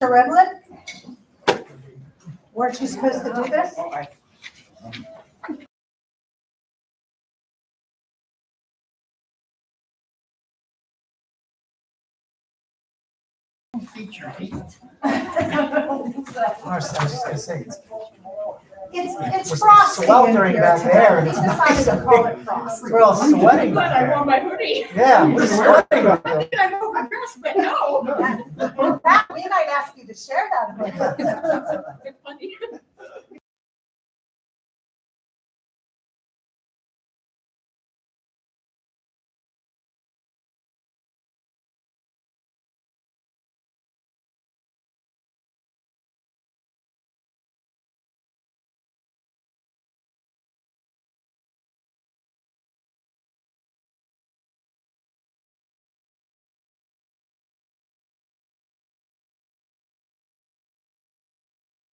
Redwood? Weren't you supposed to do this? I was just gonna say, It's frosty in sweltering here back tonight. there. We decided to call it frost. we're all sweating But back I wore there. my hoodie. Yeah, we're sweating back there. I wore my dress, but no. In fact, we might ask you to share that with us. It's funny.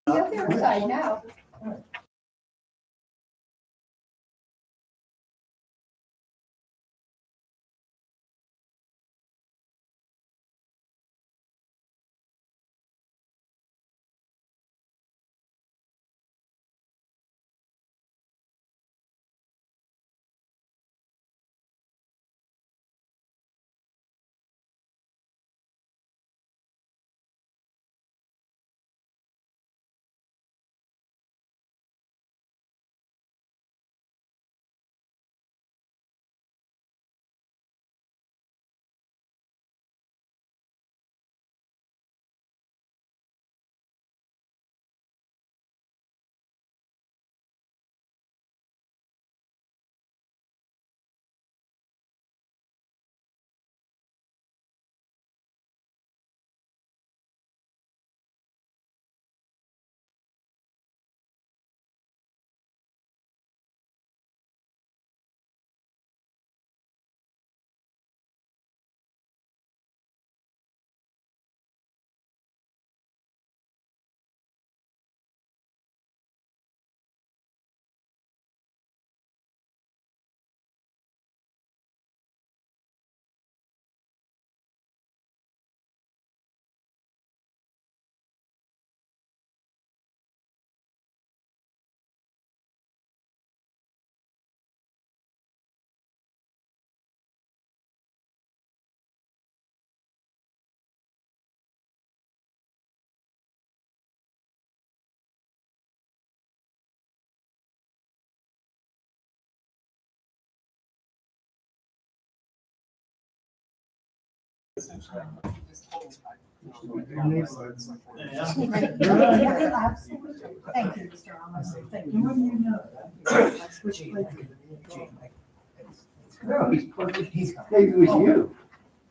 The other side now. Thank you, Mr. Amos. Thank you. No, maybe it was you.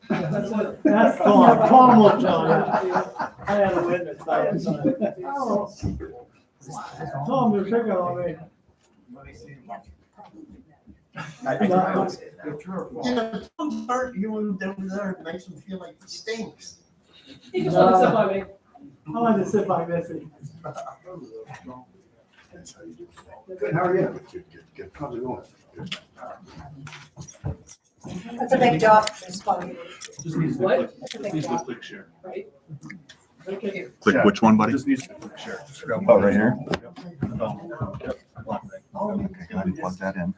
That's Tom. Tom will tell you. I had a witness by his son. Oh, Tom, you're picking on me. You know, Tom's hurt you and over there, it makes him feel like he stinks. He just wanted to sit by me. I like to sit by Missy. Good, how are you? Good. How's it going? that's a big job. This one. Just needs to What? click, That's a just big needs to job. click share. Right? Okay. Click Share. which one, buddy? Just needs to click share. Just grab one. Oh, right here? Yep. Black thing. Okay, go ahead and plug that in.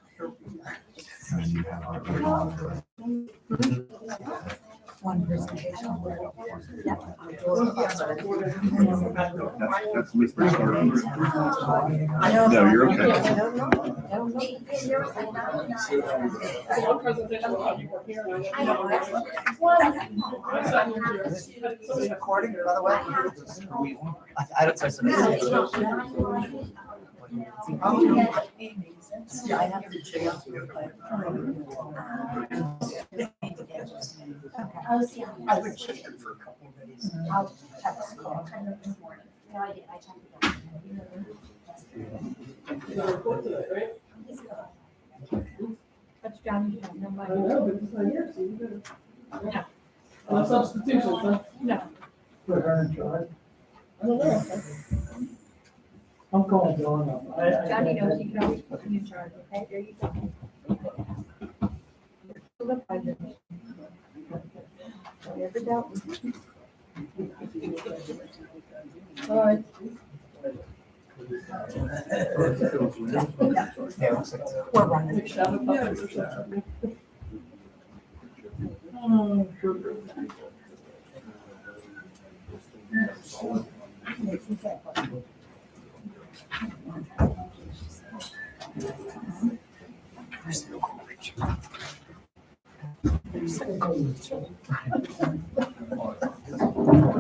And then you have it right on the- One presentation. That's Mr. Starter. I don't No, know. you're okay. I don't know. I don't know. So one presentation while you were here. and I don't know. I sat here. Is this recording, by the way? I don't, so Yeah, I have to check. I've been checking for a couple of days. I'll text call. No, I did, I checked it That's Johnny. I know, but it's not here, so you better. No substitutions, huh? No. Put her in charge. I don't know. I'm calling John up. Johnny knows you can always put me in charge, okay? There you go. Look, I did. Never doubt. All right. Yeah, it looks like it's- We're running. Big shower puppets or something.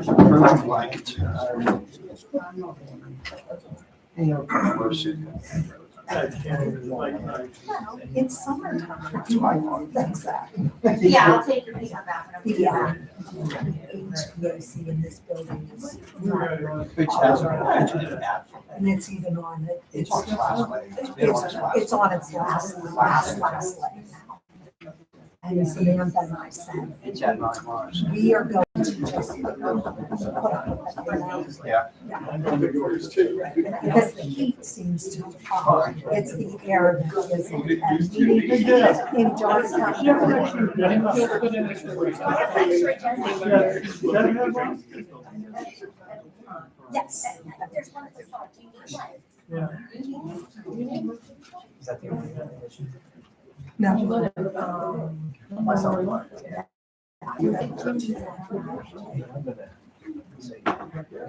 Frozen blanket. And you'll It's summertime. That's what I thought. Exactly. Yeah, I'll take your piece of that one. Yeah. HVAC in this building is not, Which has, it and it's even on it. It's on its last leg. it's on its last leg now. And Samantha and I said, It's at 9 miles. we are going to just put up with it for now. Yeah. Because the heat seems to, it's the air that isn't. And we need to in Johnstown. Yes. There's one at the top. Do you need one? Is that the only issue? No. That's not one.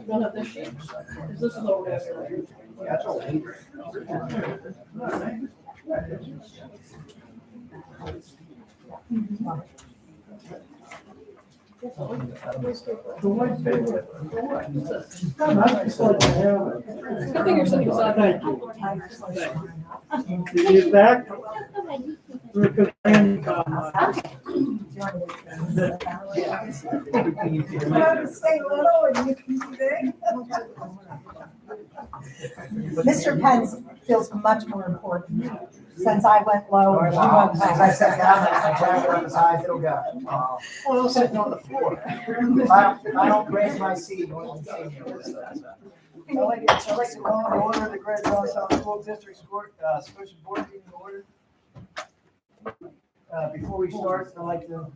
One of the sheets. This is over there. That's all. Good thing you're sitting beside me. Did you get back? Because Randy, Stay little and you can be big. Mr. Pence feels much more important since I went low and he went As I high. sat down, I jacked up as high as it'll go. Well, I'm sitting on the floor. If I don't raise my seat, no one can see me. I'd like to call to order the Greater Johnstown School District Special Board meeting to order. Before we start, I'd like to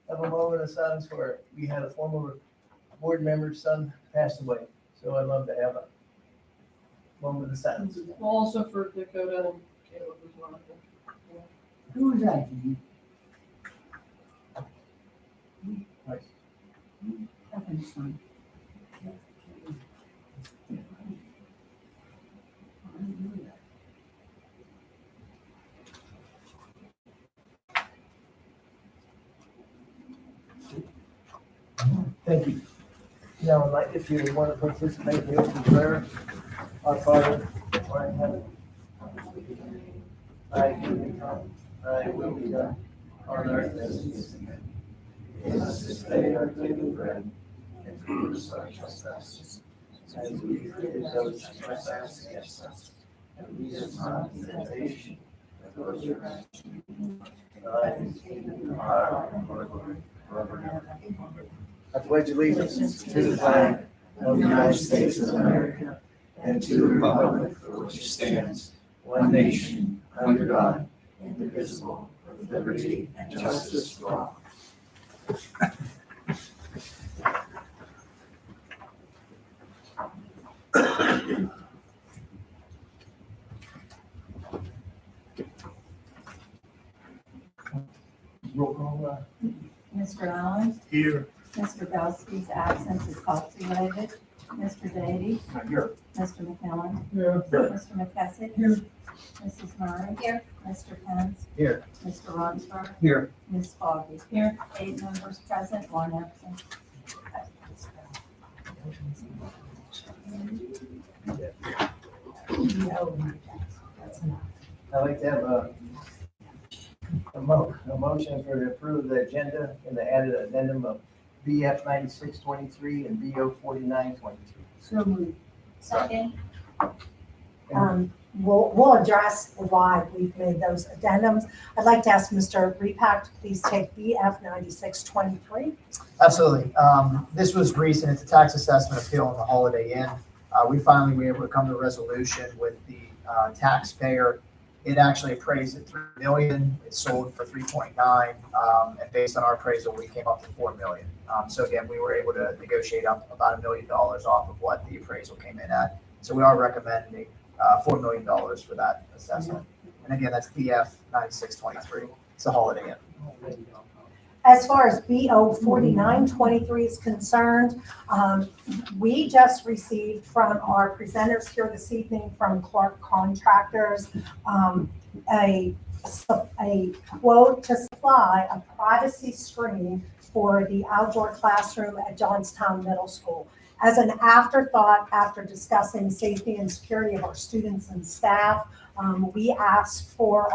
have a moment of silence for, we had a former board member's son passed away. So I'd love to have a moment of silence. Also for Dakota and Caleb as well. Who was that? Thank you. Now, I'd like, if you want to participate in the open prayer, our Father, who art in heaven, thy kingdom come, thy will be done, on earth as it is in heaven. Give us this day our daily bread, and forgive us our trespasses, as we forgive those who trespass against us. And lead us not into temptation, but deliver us from evil. Thine is the kingdom, the power, and the glory, forever and ever. I pledge allegiance to the flag of the United States of America and to the republic for which it stands, one nation, under God, indivisible, with liberty and justice for all. Roll call, Mr. Allen, here. Mr. Belsky's absence is health related. Mr. Beatty, Here. Mr. McMillan, yeah. Mr. McKessick. Here. Mrs. Murray. Here. Mr. Pence. Here. Mr. Ronsberg. Here. Ms. Foggy. Here. 8 members present, 1 absent. I'd like to have a motion for to approve the agenda and the added addendum of BF 9623 and BO 4923. So moved. Second. We'll address why we've made those addendums. I'd like to ask Mr. Repack to please take BF 9623. Absolutely. This was recent. It's a tax assessment appeal on the Holiday Inn. We finally were able to come to a resolution with the taxpayer It actually appraised at 3 million. It sold for 3.9, and based on our appraisal, we came up to 4 million. So again, we were able to negotiate up about $1 million off of what the appraisal came in at. So we are recommending $4 million for that assessment. And again, that's BF 9623. It's a Holiday Inn. As far as BO 4923 is concerned, we just received from our presenters here this evening from Clark Contractors a quote to supply a privacy screen for the outdoor classroom at Johnstown Middle School. As an afterthought, after discussing safety and security of our students and staff, we asked for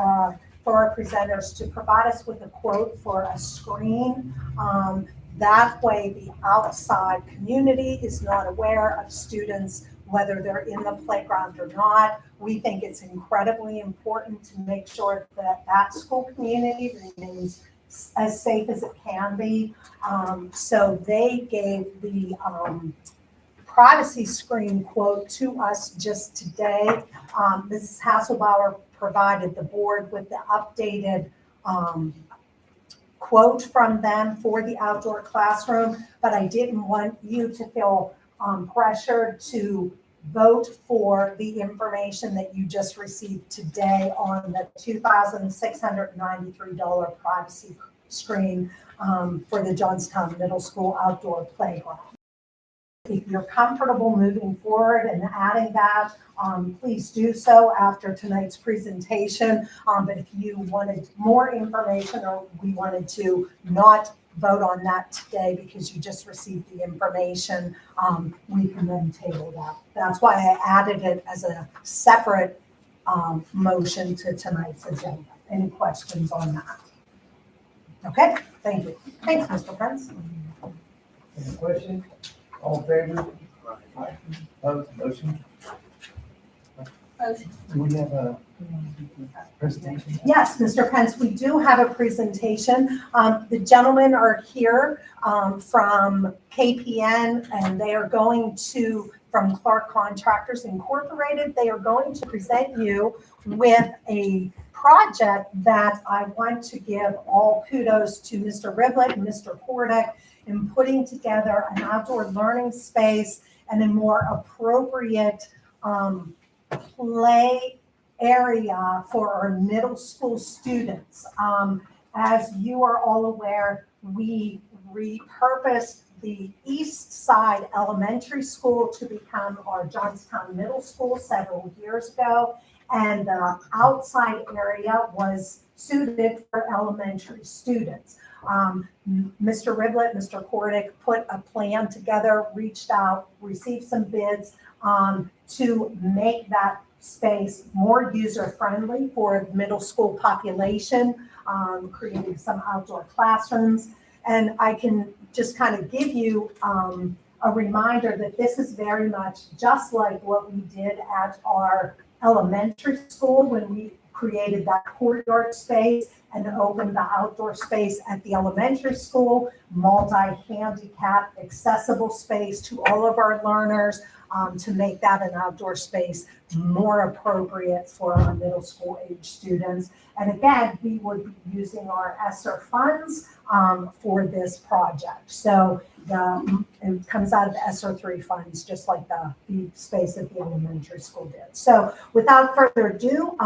our presenters to provide us with a quote for a screen. That way the outside community is not aware of students, whether they're in the playground or not. We think it's incredibly important to make sure that that school community remains as safe as it can be. So they gave the privacy screen quote to us just today. Mrs. Hasselbauer provided the board with the updated quote from them for the outdoor classroom, but I didn't want you to feel pressured to vote for the information that you just received today on the $2,693 privacy screen for the Johnstown Middle School outdoor playground. If you're comfortable moving forward and adding that, please do so after tonight's presentation. But if you wanted more information or we wanted to not vote on that today because you just received the information, we can then table that. That's why I added it as a separate motion to tonight's agenda. Any questions on that? Okay, thank you. Thanks, Mr. Prince. Any questions? All in favor? Opposed? Motion? Motion. Do we have a presentation? Yes, Mr. Pence, we do have a presentation. The gentlemen are here from KPN, and they are going to, from Clark Contractors Incorporated, they are going to present you with a project that I want to give all kudos to Mr. Rivlett and Mr. Kordick in putting together an outdoor learning space and a more appropriate play area for our middle school students. As you are all aware, we repurposed the East Side Elementary School to become our Johnstown Middle School several years ago, and the outside area was suited for elementary students. Mr. Rivlett, Mr. Kordick put a plan together, reached out, received some bids to make that space more user-friendly for the middle school population, creating some outdoor classrooms. And I can just kind of give you a reminder that this is very much just like what we did at our elementary school when we created that courtyard space and opened the outdoor space at the elementary school, multi-handicap accessible space to all of our learners, to make that an outdoor space more appropriate for our middle school age students. And again, we would be using our ESSER funds for this project. So it comes out of ESSER 3 funds, just like the space at the elementary school did. So without further ado,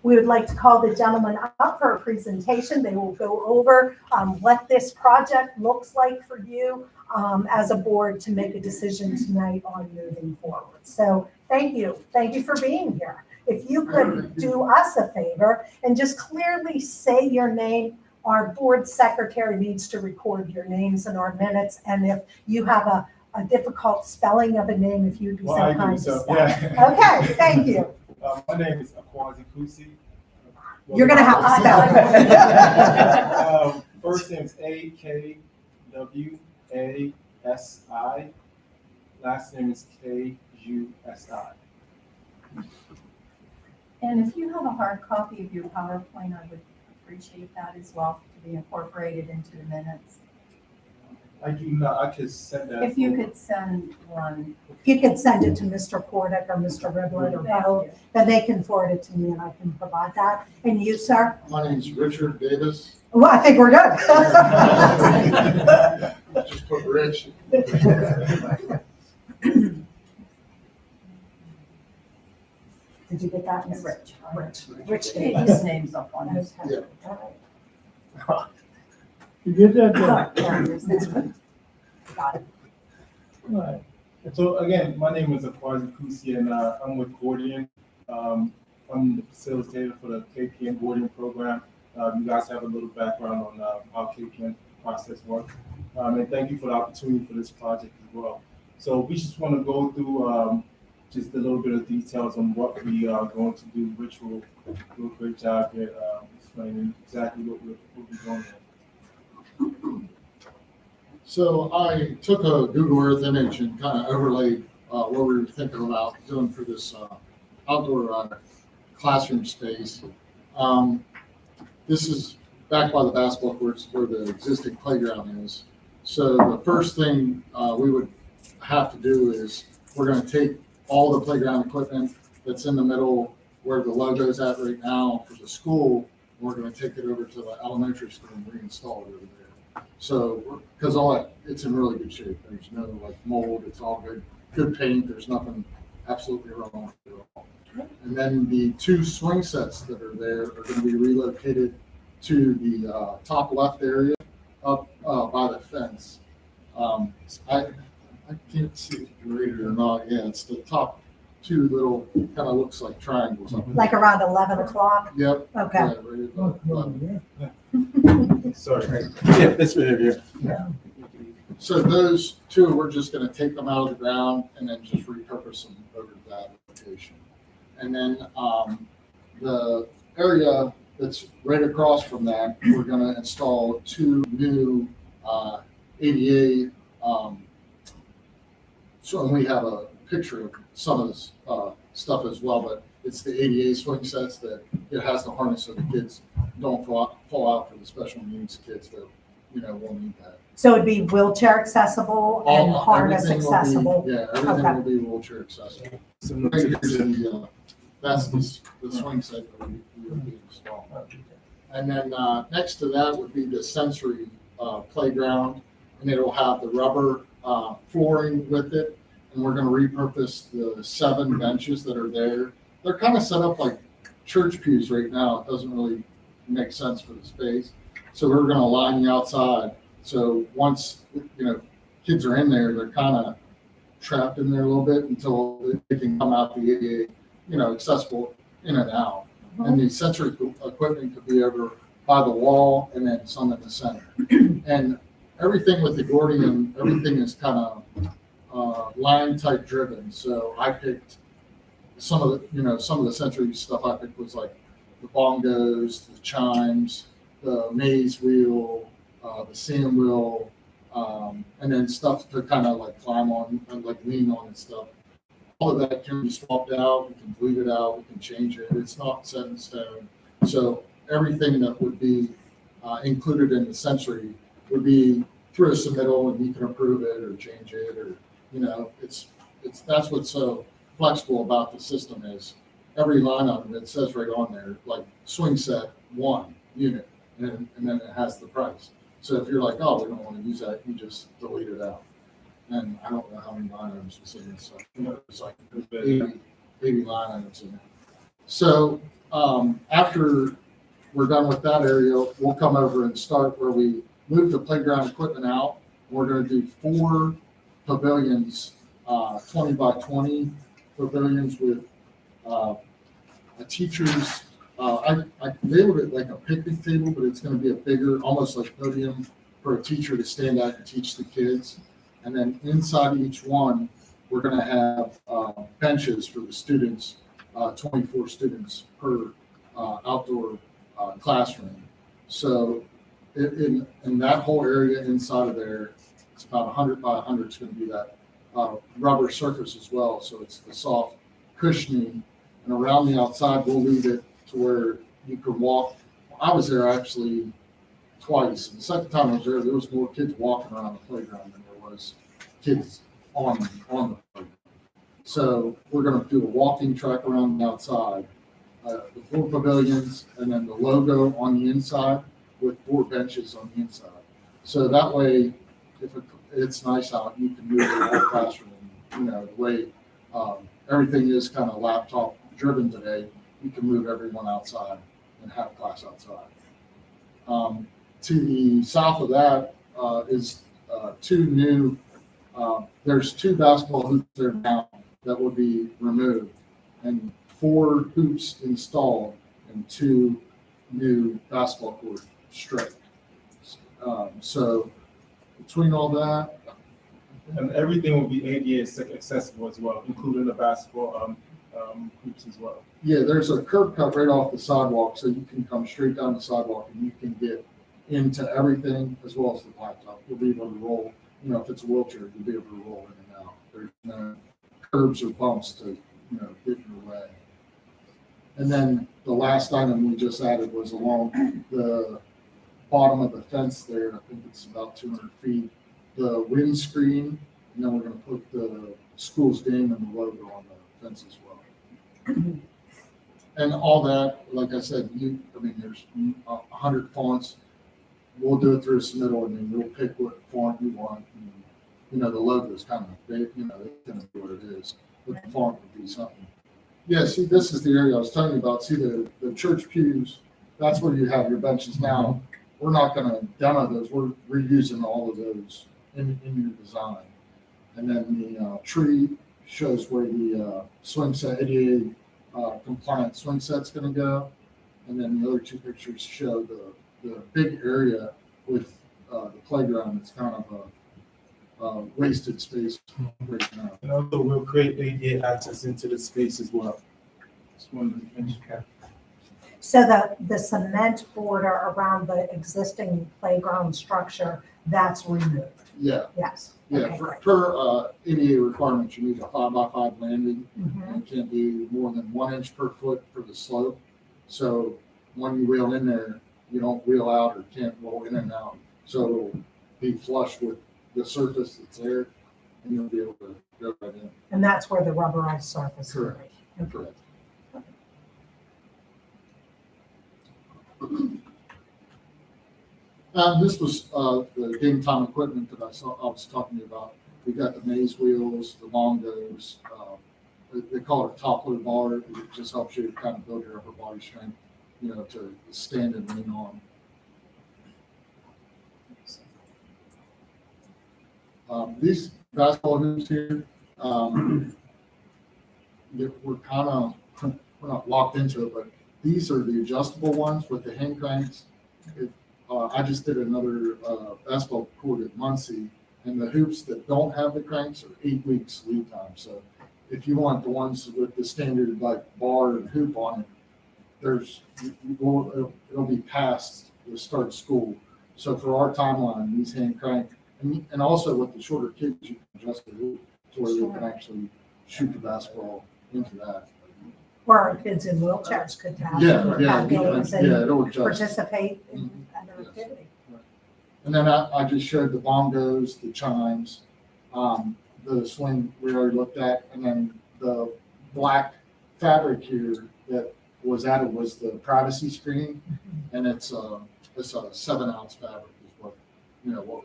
we would like to call the gentleman up for a presentation. They will go over what this project looks like for you as a board to make a decision tonight on moving forward. So thank you. Thank you for being here. If you could do us a favor and just clearly say your name. Our board secretary needs to record your names in our minutes. And if you have a difficult spelling of a name, if you'd be so kind to spell. Yeah. Okay, thank you. My name is Akwazi Kusi. You're going to have to spell it. First name is AKWASI. Last name is KUSI. And if you have a hard copy of your PowerPoint, I would appreciate that as well to be incorporated into the minutes. I do not, I could send that. If you could send one. If you could send it to Mr. Portick or Mr. Riblet or both, then they can forward it to me and I can provide that. And you, sir? My name's Richard Davis. Well, I think we're good. Just put Rich. Did you get that? Miss? Rich. Rich. His name's up on it. Okay. Yeah. All right. You get that done? Sorry, yeah, there's this one. Got it. Right. So again, my name is Akwazi Kusi, and I'm with Gordian. I'm the facilitator for the KPN Gordian program. You guys have a little background on how KPN process works. And thank you for the opportunity for this project as well. So we just want to go through just a little bit of details on what we are going to do. Rich will do a great job here explaining exactly what we're doing. So I took a Google Earth image and kind of overlaid what we were thinking about doing for this outdoor classroom space. This is back by the basketball courts where the existing playground is. So the first thing we would have to do is we're going to take all the playground equipment that's in the middle where the logo's at right now for the school, and we're going to take it over to the elementary school and reinstall it over there. So, because all that, it's in really good shape. There's no like mold. It's all good paint. There's nothing absolutely wrong with it at all. And then the two swing sets that are there are going to be relocated to the top left area up by the fence. I can't see if you can read it or not. Yeah, it's the top two little, kind of looks like triangles. Like around 11 o'clock? Yep. Okay. Yeah, right above 11. Sorry. Yeah, this right here. So those two, we're just going to take them out of the ground and then just repurpose them over to that location. And then the area that's right across from that, we're going to install two new ADA. So we have a picture of some of this stuff as well, but it's the ADA swing sets that it has the harness so the kids don't fall out for the special needs kids that will need that. So it'd be wheelchair accessible and harness Everything will be- accessible? Yeah, everything Okay. will be wheelchair accessible. Right here's that's the swing set that we would be installing. And then next to that would be the sensory playground, and it'll have the rubber flooring with it. And we're going to repurpose the 7 benches that are there. They're kind of set up like church pews right now. It doesn't really make sense for the space. So we're going to line the outside. So once, kids are in there, they're kind of trapped in there a little bit until they can come out the ADA, accessible in and out. And the sensory equipment could be over by the wall and then some in the center. And everything with the Gordian, everything is kind of line type driven. So I picked some of the sensory stuff I picked was like the bongos, the chimes, the maze wheel, the sand wheel, and then stuff to kind of like climb on and like lean on and stuff. All of that can be swapped out. We can bleed it out. We can change it. It's not set in stone. So everything that would be included in the sensory would be through a submittal, and you can approve it or change it, or that's what's so flexible about the system is every line item it says right on there, like swing set 1 unit, and then it has the price. So if you're like, oh, we don't want to use that, you just delete it out. And I don't know how many line items was in it, so it's like 80 line items in it. So after we're done with that area, we'll come over and start where we move the playground equipment out. We're going to do 4 pavilions, 20 by 20 pavilions with a teacher's. I labeled it like a picnic table, but it's going to be a bigger, almost like podium for a teacher to stand at and teach the kids. And then inside each one, we're going to have benches for the students, 24 students per outdoor classroom. So in that whole area inside of there, it's about 100 by 100. It's going to be that rubber surface as well. So it's the soft cushioning. And around the outside, we'll leave it to where you can walk. I was there actually twice. And the second time I was there was more kids walking around the playground than there was kids on the playground. So we're gonna do a walking track around the outside, the 4 pavilions, and then the logo on the inside with 4 benches on the inside. So that way, if it's nice out, you can move the whole classroom. You know, the way everything is kind of laptop driven today, you can move everyone outside and have class outside. To the south of that is 2 new, there's 2 basketball hoops there now that will be removed, and 4 hoops installed and 2 new basketball court straight. So between all that, And everything will be ADA accessible as well, including the basketball hoops as well. yeah, there's a curb cut right off the sidewalk, so you can come straight down the sidewalk and you can get into everything as well as the blacktop. You'll be able to roll, you know, if it's a wheelchair, you'll be able to roll in and out. There's no curbs or bumps to, you know, get in your way. And then the last item we just added was along the bottom of the fence there. I think it's about 200 feet. The windscreen, and then we're going to put the school's name and the logo on the fence as well. And all that, like I said, there's 100 fonts. We'll do it through a submittal, and then you'll pick what font you want. And, you know, the logo is kind of, it's going to be what it is. But the font would be something. Yeah, see, this is the area I was telling you about. See, the church pews, that's where you have your benches now. We're not going to demo those. We're reusing all of those in your design. And then the tree shows where the swing set, ADA compliant swing set's going to go. And then the other 2 pictures show the big area with the playground. It's kind of a wasted space right now. And also we'll create ADA access into the space as well. Just wanted to mention that. So the cement border around the existing playground structure, that's removed? Yeah, Yes. yeah. Okay, great. Per ADA requirements, you need a 5x5 landing. Mhm. And it can't be more than 1 inch per foot for the slope. So when you wheel in there, you don't wheel out or can't roll in and out. So it'll be flush with the surface that's there, and you'll be able to go right in. And that's where the rubberized surface will Correct. be? Correct. This was the game time equipment that I was talking to you about. We got the maze wheels, the bongos. They call it a toppler bar. It just helps you kind of build your upper body strength, you know, to stand and lean on. These basketball hoops here, we're not locked into it, but these are the adjustable ones with the hand cranks. I just did another basketball court at Muncie, and the hoops that don't have the cranks are 8 weeks lead time. So if you want the ones with the standard like bar and hoop on it, it'll be past the start of school. So for our timeline, these hand crank, and also with the shorter kids, you can adjust the hoop to where they can actually shoot the basketball into that. Or our kids in wheelchairs could have Yeah, games it'll and adjust. participate in other Yes. activity. And then I just showed the bongos, the chimes, the swing we already looked at, and then the black fabric here that was added was the privacy screen, and it's a 7-ounce fabric is what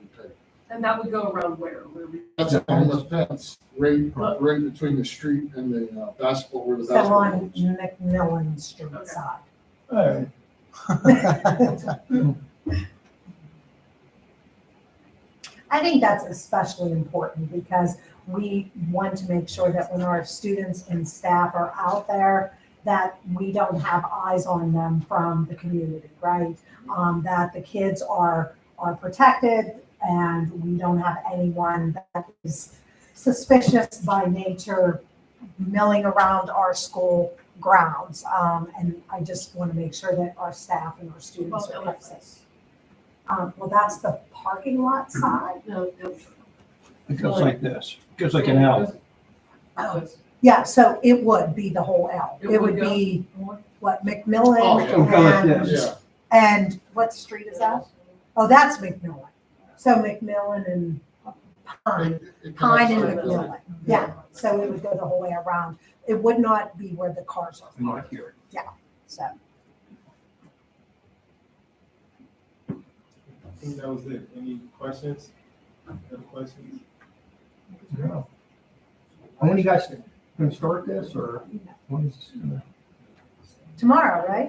we paid. And that would go around where we. That's on the fence, right between the street and the basketball where the So basketball on is. McMillan Street Okay. side. All right. I think that's especially important because we want to make sure that when our students and staff are out there, that we don't have eyes on them from the community, right? That the kids are protected and we don't have anyone that is suspicious by nature milling around our school grounds. And I just want to make sure that our staff and our students are kept safe. Well, that's the parking lot side. No. It goes like this, it goes like an L. Yeah, so it would be the whole L. It It would would go- be, what, McMillan Oh, it'll go like and, this. Yeah, and what street is that? Oh, that's McMillan. So McMillan and Pine, Pine and McMillan. Yeah, so we would go the whole way around. It would not be where the cars are. Not here. So, I think that was it. Any questions? Other questions? When are you guys gonna start this, or when is this gonna? tomorrow, right?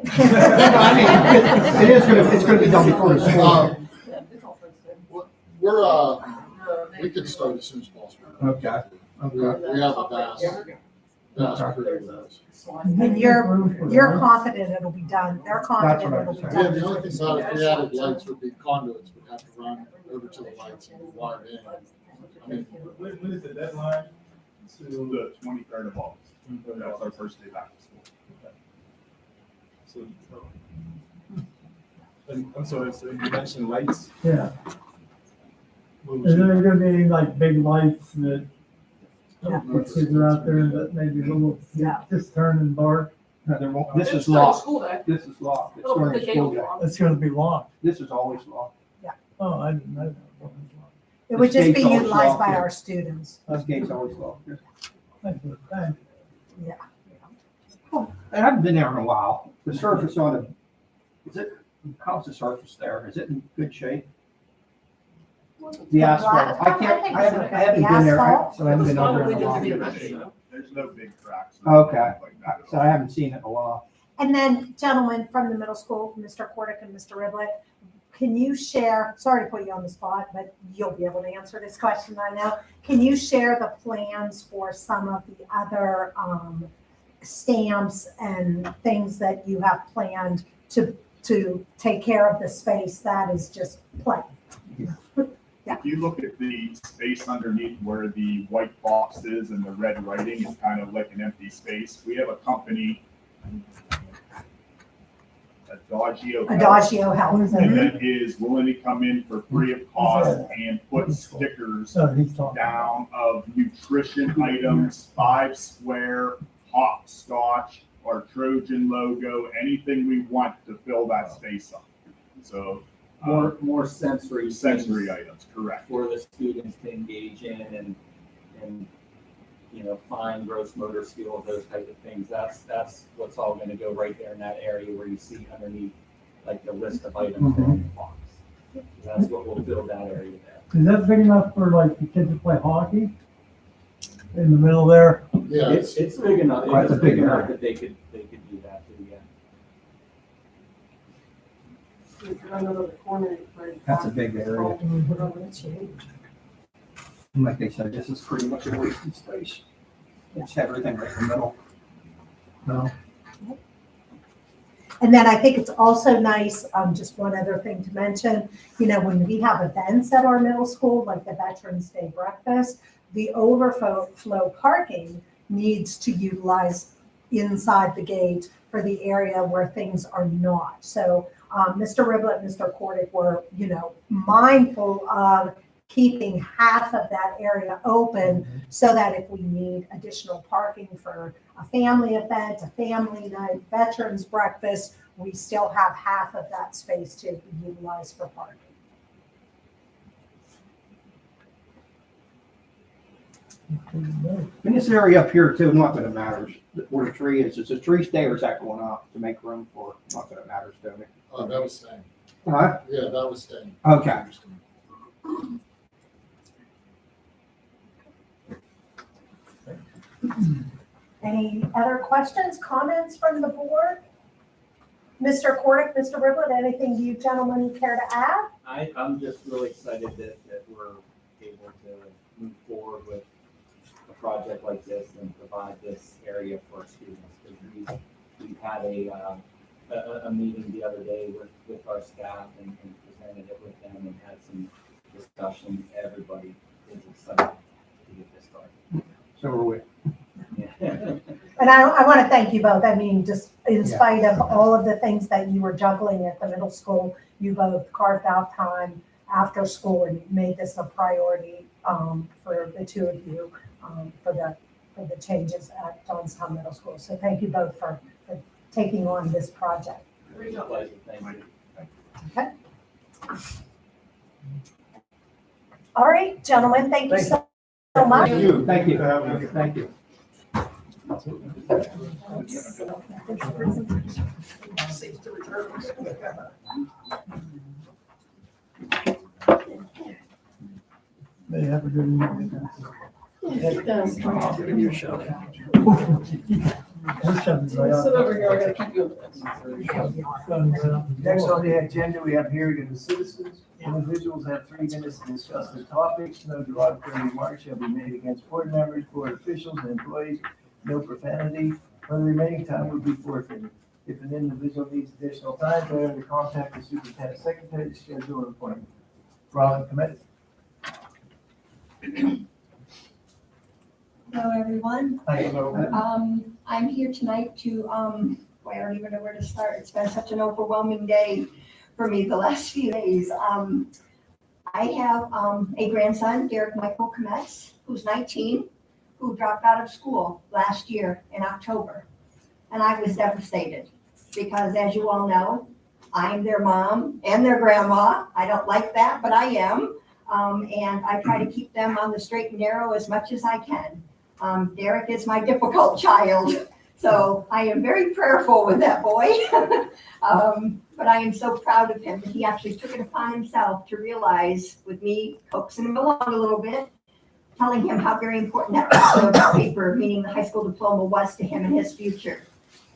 It's gonna be done before the school. We can start as soon as possible. Okay. We have a vast crew of those. And you're confident it'll be done. They're confident it'll be That's Yeah, done. the only thing about it, if we added lights would be conduits, we'd have to run over to the lights and wire it in. I mean, When is the deadline? To The 23rd of August. That's our first day back to school. So, and I'm sorry, so you mentioned lights. Yeah. What would Is you- there gonna be any like big lights that Yeah. kids are out there that maybe little, Yeah. just turn and bark? No, there won't, this is It's during locked. School day. This is locked. It's Oh, during the the gate school will be day. locked. It's gonna be locked. This is always locked. Oh, I didn't know that. It would just be This gate's always utilized by locked. our students. This gate's always locked. Thank you. Thank you. I haven't been there in a while. The surface on it, how's the surface there? Is it in good shape? The asphalt, I haven't been there, so I haven't been over in a while. There's no big cracks. Okay, so I haven't seen it in a while. And then, gentlemen from the middle school, Mr. Cordick and Mr. Riblett, can you share, sorry to put you on the spot, but you'll be able to answer this question, I know. Can you share the plans for some of the other stamps and things that you have planned to take care of the space that is just plain? If you look at the space underneath where the white box is and the red writing, it's kind of like an empty space. We have a company, Adagio Health. that is willing to come in for free of cost and put stickers So he's talking. down of nutrition items, 5 square, hopscotch, our Trojan logo, anything we want to fill that space up. So More sensory. sensory things items, correct. For the students to engage in and, you know, fine gross motor skills, those type of things. That's what's all gonna go right there in that area where you see underneath, like the list of items there in the box. That's what will fill that area there. Is that big enough for like the kids to play hockey? In the middle there? Yeah, It's big enough, Quite a it's big big enough area. that they could do that too, yeah. That's a big area. And like they said, this is pretty much a wasted space. It's everything right in the middle. No. And then I think it's also nice, just one other thing to mention, you know, when we have events at our middle school, like the Veterans Day breakfast, the overflow parking needs to utilize inside the gate for the area where things are not. So Mr. Riblett, Mr. Cordick were, you know, mindful of keeping half of that area open so that if we need additional parking for a family event, a family night, veterans breakfast, we still have half of that space to utilize for parking. In this area up here too, not that it matters where the tree is the tree stay or is that going up to make room for, not that it matters to me. that was staying. Huh? Yeah, that was staying. Okay. Any other questions, comments from the board? Mr. Cordick, Mr. Riblett, anything you gentlemen care to add? I'm just really excited that we're able to move forward with a project like this and provide this area for our students. Because we've had a meeting the other day with our staff and presented it with them and had some discussions. Everybody is excited to get this started. So are we. Yeah. And I want to thank you both. I mean, just in spite of all of the things that you were juggling at the middle school, you both carved out time after school and made this a priority for the two of you for the changes at Johnstown Middle School. So thank you both for taking on this project. Pleasure. Thank you. Okay. All right, gentlemen, thank you so much. Thank you, thank you, thank you. May have a good evening. Give you a shout. Sit over here, I gotta keep you. Next on the agenda, we have hearing of the citizens. Individuals have 3 minutes to discuss the topics. No derogatory remarks shall be made against board members, board officials, and employees. No profanity. For the remaining time will be forfeited. If an individual needs additional time, they are to contact the superintendent secretary to schedule an appointment. Robin, committee. Hello, everyone. Hi. I'm here tonight to, boy, I don't even know where to start. It's been such an overwhelming day for me the last few days. I have a grandson, Derek Michael Kometz, who's 19, who dropped out of school last year in October. And I was devastated because, as you all know, I'm their mom and their grandma. I don't like that, but I am. And I try to keep them on the straight and narrow as much as I can. Derek is my difficult child, so I am very prayerful with that boy. But I am so proud of him that he actually took it upon himself to realize, with me coaxing him along a little bit, telling him how very important that paper, meaning the high school diploma, was to him and his future.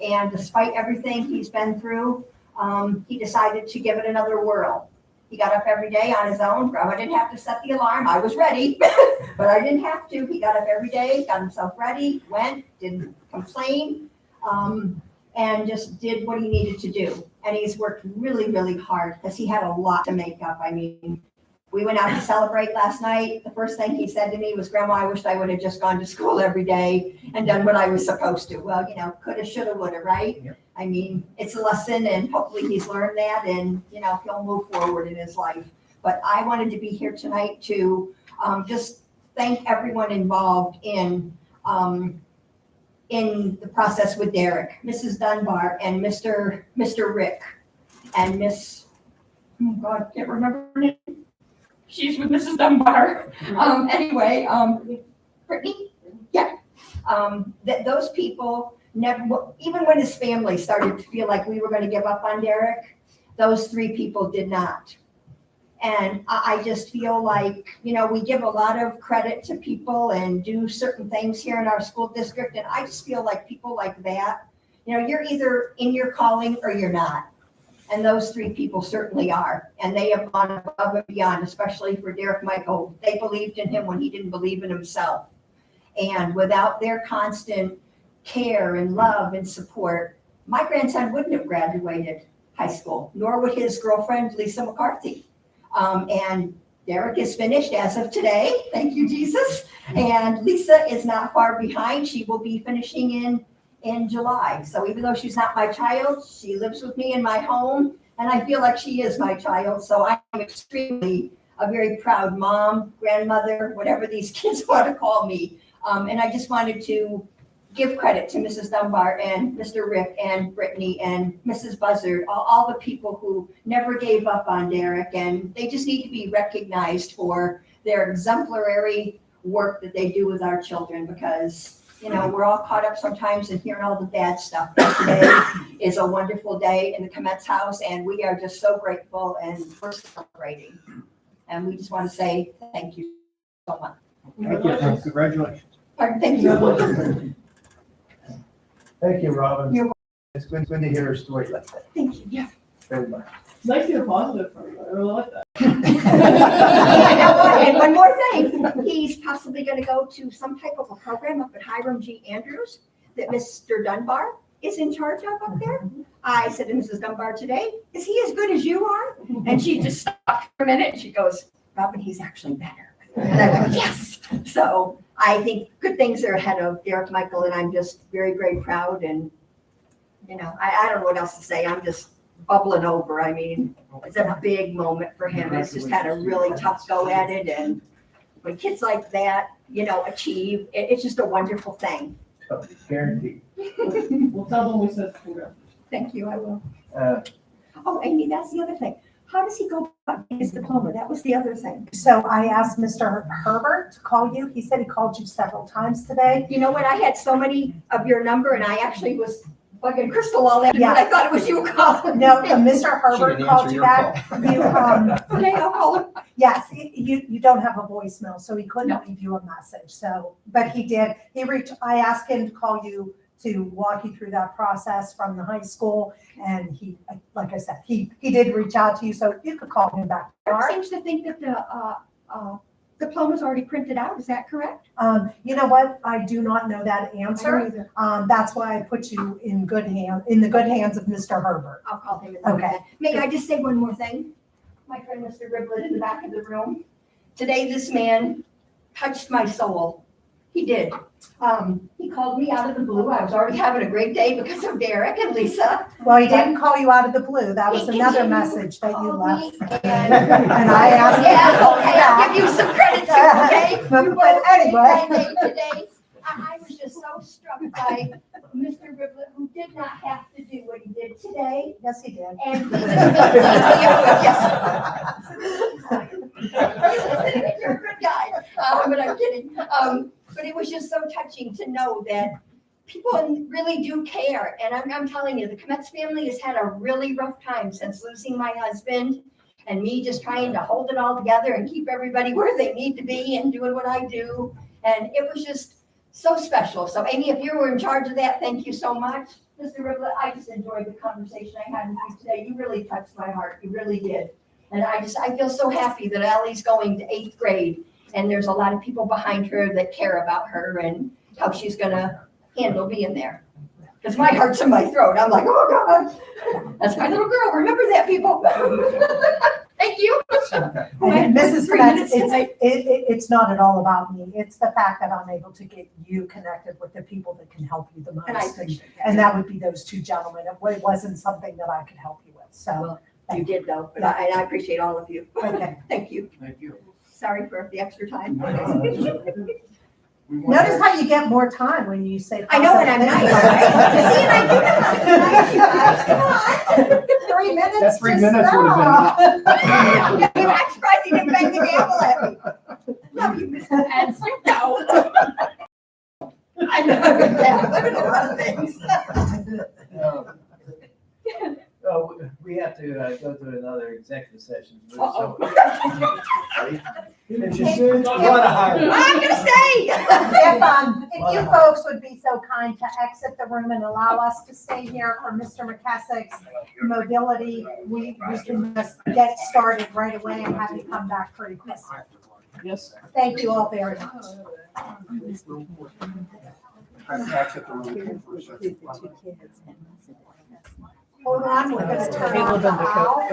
And despite everything he's been through, he decided to give it another whirl. He got up every day on his own. Grandma didn't have to set the alarm. I was ready, but I didn't have to. He got up every day, got himself ready, went, didn't complain, and just did what he needed to do. And he's worked really, really hard because he had a lot to make up. I mean, we went out to celebrate last night. The first thing he said to me was, Grandma, I wish I would have just gone to school every day and done what I was supposed to. Well, you know, coulda, shoulda, woulda, right? Yep. I mean, it's a lesson, and hopefully he's learned that, and, you know, he'll move forward in his life. But I wanted to be here tonight to just thank everyone involved in the process with Derek, Mrs. Dunbar and Mr. Rick and Miss, oh God, can't remember her name. She's with Mrs. Dunbar. Anyway, Brittany? Yeah. That those people never, even when his family started to feel like we were going to give up on Derek, those 3 people did not. And I just feel like, you know, we give a lot of credit to people and do certain things here in our school district. And I just feel like people like that, you know, you're either in your calling or you're not. And those 3 people certainly are. And they have gone above and beyond, especially for Derek Michael. They believed in him when he didn't believe in himself. And without their constant care and love and support, my grandson wouldn't have graduated high school, nor would his girlfriend, Lisa McCarthy. And Derek is finished as of today. Thank you, Jesus. And Lisa is not far behind. She will be finishing in July. So even though she's not my child, she lives with me in my home, and I feel like she is my child. So I'm extremely a very proud mom, grandmother, whatever these kids want to call me. And I just wanted to give credit to Mrs. Dunbar and Mr. Rick and Brittany and Mrs. Buzzard, all the people who never gave up on Derek, and they just need to be recognized for their exemplary work that they do with our children, because, you know, we're all caught up sometimes in hearing all the bad stuff. But today is a wonderful day in the Kometz house, and we are just so grateful and we're celebrating. And we just want to say thank you so much. Thank you, congratulations. Pardon, thank you. Thank you, Robin. You're It's good to hear a story like that. Thank you, yeah. Very much. It's nice to hear positive from you. I really like that. And one more thing, he's possibly going to go to some type of a program up at Hiram G. Andrews that Mr. Dunbar is in charge of up there. I said to Mrs. Dunbar today, is he as good as you are? And she just stopped for a minute and she goes, Robin, he's actually better. And I went, yes. So I think good things are ahead of Derek Michael, and I'm just very, very proud. And, you know, I don't know what else to say. I'm just bubbling over. I mean, it's a big moment for him. It's just had a really tough go at it. And when kids like that, you know, achieve, it's just a wonderful thing. Guaranteed. We'll tell them we said congrats. Thank you, I will. Uh, Oh, Amy, that's the other thing. how does he go about getting his diploma? That was the other thing. So I asked Mr. Herbert to call you. He said he called you several times today. You know what? I had so many of your number and I actually was bugging Crystal all that, but I thought it was you calling. No, Mr. Herbert called you back. You, Okay, I'll call him. yes, you don't have a voicemail, so he couldn't leave you a message. So, but he did. I asked him to call you to walk you through that process from the high school. And he, like I said, he did reach out to you, so you could call him back. Eric seems to think that the diploma's already printed out. Is that correct? You know what? I do not know that answer. That's why I put you in the good hands of Mr. Herbert. I'll call him. Okay. May I just say one more thing? My friend, Mr. Riblet, in the back of the room. Today, this man touched my soul. He did. He called me out of the blue. I was already having a great day because of Derek and Lisa. Well, he didn't call you out of the blue. That was another message that you left. And I asked. yeah, okay, I'll give you some credit too, okay? But anyway. Today, I was just so struck by Mr. Riblet, who did not have to do what he did today. Yes, he did. And he you're a good guy, but I'm kidding. But it was just so touching to know that people really do care. And I'm telling you, the Kometz family has had a really rough time since losing my husband and me just trying to hold it all together and keep everybody where they need to be and doing what I do. And it was just so special. So Amy, if you were in charge of that, thank you so much. Mr. Riblet, I just enjoyed the conversation I had with you today. You really touched my heart. You really did. And I feel so happy that Ellie's going to 8th grade and there's a lot of people behind her that care about her and how she's gonna handle being there. Because my heart's in my throat. I'm like, oh God, that's my little girl. Remember that, people. Thank you. And Mrs. Kometz, it's not at all about me. It's the fact that I'm able to get you connected with the people that can help you the most. And I appreciate that. And that would be those two gentlemen. It wasn't something that I could help you with. So You did though, but I appreciate all of you. Okay. Thank you. Thank you. Sorry for the extra time. Notice how you get more time when you say. I know, and I'm nice, right? See, and I do know how to be nice, you guys. Come on. 3 minutes. That 3 minutes would have been. I'm surprised you didn't bang the gavel at me. Love you, Mr. Hanson. No. I know, I've been a lot of things. Oh, we have to go to another executive session. Uh-oh. If you should, you want to hire. I'm gonna stay. If you folks would be so kind to exit the room and allow us to stay here for Mr. McKessick's mobility, we can just get started right away and have you come back pretty quick. Yes. Thank you all very much. Exit the room for a second. Hold on, we're gonna turn on the owl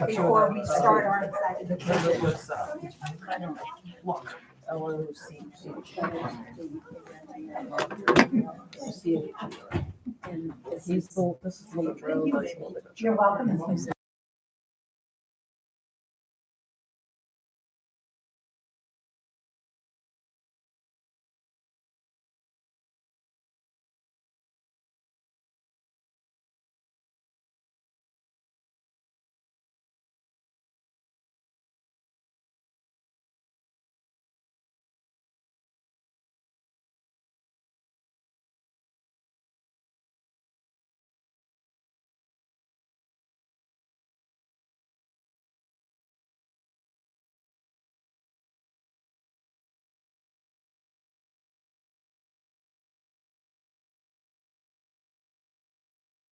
before we start our executive. And he's full, this is the road. You're welcome.